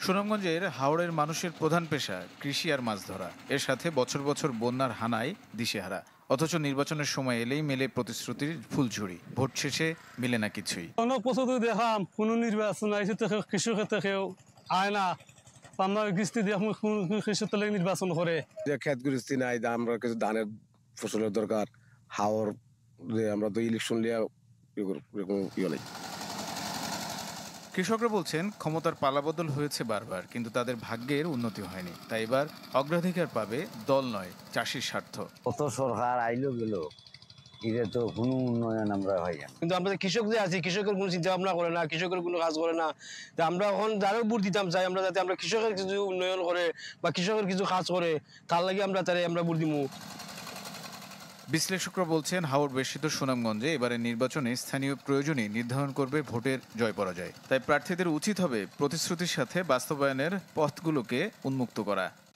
সুনামগঞ্জের হাওড়ের মানুষের প্রধান পেশা কৃষি আর মাছ ধরা। এর সাথে বছর বছর বন্যার হানায় দিশেহারা। অথচ নির্বাচনের সময় এলেই মেলে প্রতিশ্রুতির ফুলঝুরি, ভোট শেষে মিলে না কিছুই। অনেক পছন্দ দেখাম কোনো নির্বাচন আইসে থেকে কৃষকের থেকেও আয় না। আমরা কিস্তি দিয়ে কৃষক থেকে নির্বাচন করে যে ক্ষেত গৃহস্থী নাই, আমরা কিছু ধানের ফসলের দরকার। হাওড় আমরা তো ইলেকশন লিয়া নেই। কৃষকরা বলছেন ক্ষমতার পালাবদল হয়েছে বারবার, কিন্তু তাদের ভাগ্যের উন্নতি হয়নি। তাই এবার অগ্রাধিকার পাবে দল নয়, চাষির স্বার্থ। কত সরকার আইলো গেল, এটা তো কোনো উন্নয়ন আমরা হয় না। কিন্তু আমরা কৃষক যে আছি, কৃষকের কোনো চিন্তা ভাবনা করে না, কৃষকের কোনো কাজ করে না। আমরা এখন যারও ভোট দিতাম চাই আমরা, যাতে আমরা কৃষকের কিছু উন্নয়ন করে বা কৃষকের কিছু কাজ করে, তার লাগে আমরা ভোট দিমু। বিশ্লেষকরা বলছেন হাওড় বেষ্টিত সুনামগঞ্জে এবারের নির্বাচনে স্থানীয় প্রয়োজনই নির্ধারণ করবে ভোটের জয় পরাজয়। তাই প্রার্থীদের উচিত হবে প্রতিশ্রুতির সাথে বাস্তবায়নের পথগুলোকে উন্মুক্ত করা।